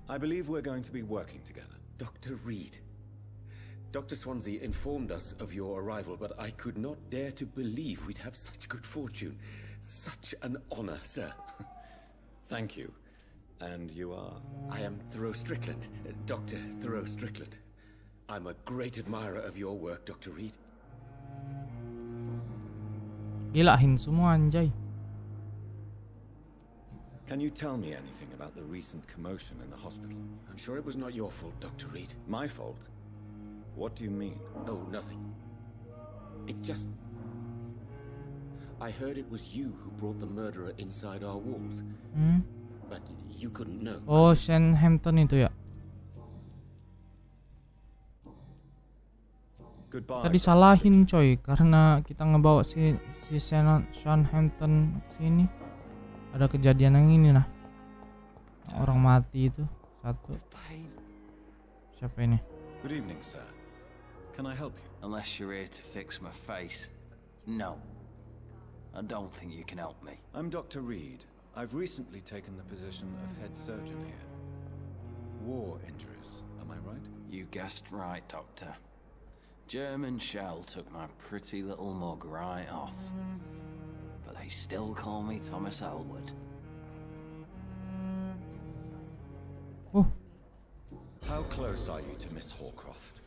S13: I believe we're going to be working together. Dr. Reed. Dr. Swansea informed us of your arrival, but I could not dare to believe we'd have such good fortune. Such an honor, sir.
S6: Thank you. And you are?
S13: I am Thoreau Strickland, Dr. Thoreau Strickland. I'm a great admirer of your work, Dr. Reed.
S1: Gilahin semua, anjay.
S6: Can you tell me anything about the recent commotion in the hospital?
S13: I'm sure it was not your fault, Dr. Reed.
S6: My fault? What do you mean?
S13: Oh, nothing. It's just... I heard it was you who brought the murderer inside our walls. But you couldn't know.
S1: Oh, Southampton itu ya.
S6: Goodbye.
S1: Kita disalahin, coy, karena kita ngebawa si Southampton sini. Ada kejadian yang ini nah. Orang mati itu satu. Siapa ini?
S6: Good evening, sir. Can I help you?
S15: Unless you're here to fix my face. No. I don't think you can help me.
S6: I'm Dr. Reed. I've recently taken the position of head surgeon here. War injuries, am I right?
S15: You guessed right, Doctor. German shell took my pretty little mug right off. But they still call me Thomas Elwood.
S6: How close are you to Miss Hawcroft?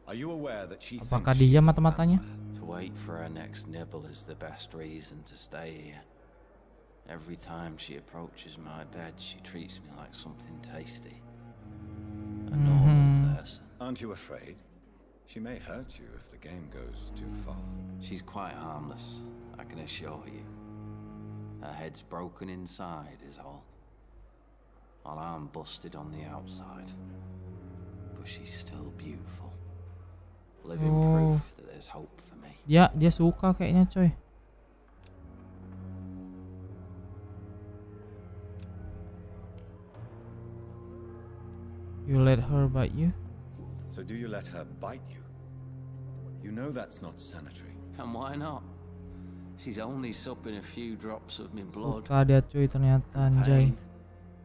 S6: Are you aware that she
S1: Apakah dia mata-matanya?
S15: To wait for her next nibble is the best reason to stay here. Every time she approaches my bed, she treats me like something tasty. A normal person.
S6: Aren't you afraid? She may hurt you if the game goes too far.
S15: She's quite harmless, I can assure you. Her head's broken inside is all. While I'm busted on the outside. But she's still beautiful. Living proof that there's hope for me.
S1: Dia suka kayaknya, coy. You let her bite you?
S6: So do you let her bite you? You know that's not sanitary.
S15: And why not? She's only supping a few drops of my blood.
S1: Suka dia, cuy, ternyata, anjay.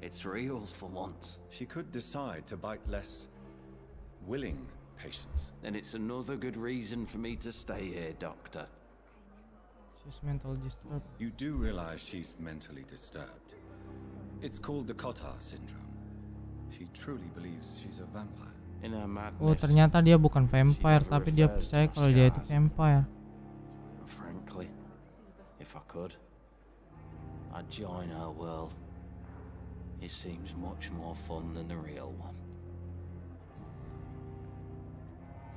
S15: It's real for once.
S6: She could decide to bite less willing patients.
S15: Then it's another good reason for me to stay here, Doctor.
S1: She's mentally disturbed.
S6: You do realize she's mentally disturbed. It's called the Kuota syndrome. She truly believes she's a vampire.
S15: In her madness,
S1: oh, ternyata dia bukan vampire, tapi dia percaya kalau dia itu vampire.
S15: Frankly, if I could, I'd join her world. It seems much more fun than the real one.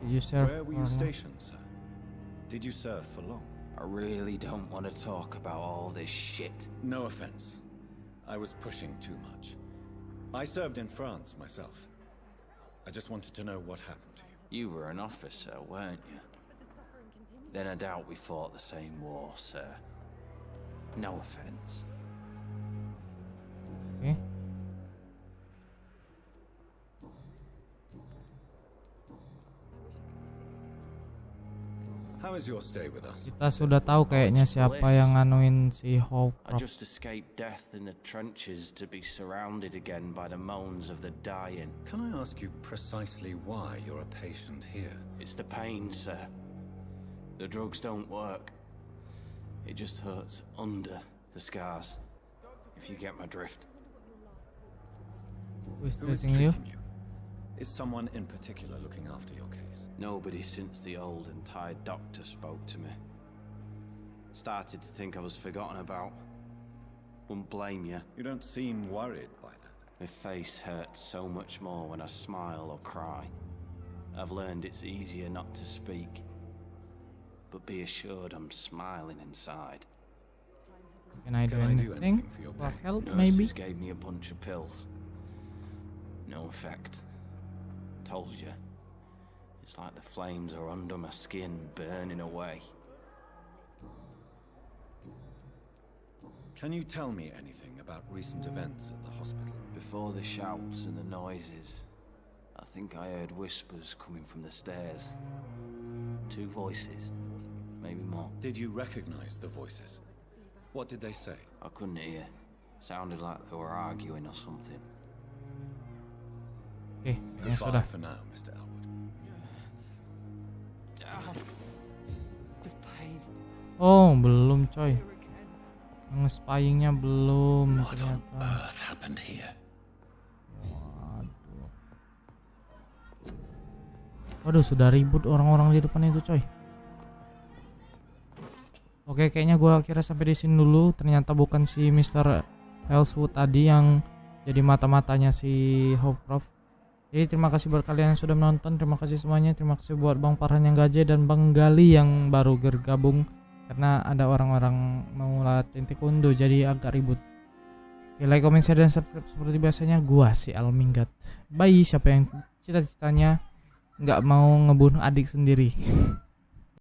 S1: Did you serve?
S6: Where were you stationed, sir? Did you serve for long?
S15: I really don't want to talk about all this shit.
S6: No offense. I was pushing too much. I served in France myself. I just wanted to know what happened to you.
S15: You were an officer, weren't you? Then I doubt we fought the same war, sir. No offense.
S1: Okay.
S6: How is your stay with us?
S1: Kita sudah tahu kayaknya siapa yang nganuin si Hope.
S15: I just escaped death in the trenches to be surrounded again by the moans of the dying.
S6: Can I ask you precisely why you're a patient here?
S15: It's the pain, sir. The drugs don't work. It just hurts under the scars. If you get my drift.
S1: Who is
S6: Who is
S1: treating you?
S6: Is someone in particular looking after your case?
S15: Nobody since the old and tired doctor spoke to me. Started to think I was forgotten about. Wouldn't blame you.
S6: You don't seem worried by that.
S15: My face hurts so much more when I smile or cry. I've learned it's easier not to speak. But be assured I'm smiling inside.
S1: Can I do anything
S6: for your
S1: for
S6: pain?
S1: help,
S15: Nurses
S1: maybe?
S15: gave me a bunch of pills. No effect. Told you. It's like the flames are under my skin, burning away.
S6: Can you tell me anything about recent events at the hospital?
S15: Before the shouts and the noises, I think I heard whispers coming from the stairs. 2 voices, maybe more.
S6: Did you recognize the voices? What did they say?
S15: I couldn't hear. Sounded like they were arguing or something.
S1: Okay, ya
S6: Goodbye
S1: sudah.
S6: for now, Mr. Elwood.
S1: Oh, belum, coy. Yang spyingnya belum ternyata.
S2: Earth happened here.
S1: Waduh, sudah ribut orang-orang di depan itu, coy. Oke, kayaknya gua kira sampai di sini dulu. Ternyata bukan si Mr. Ellswood tadi yang jadi mata-matanya si Hopcroft. Jadi terima kasih buat kalian yang sudah menonton. Terima kasih semuanya. Terima kasih buat Bang Farhan yang gaje dan Bang Gali yang baru bergabung. Karena ada orang-orang mau latihan taekwondo jadi agak ribut. Oke, like, comment, share, dan subscribe seperti biasanya. Gua si Alminggat. Bye. Siapa yang cita-citanya nggak mau ngebunuh adik sendiri.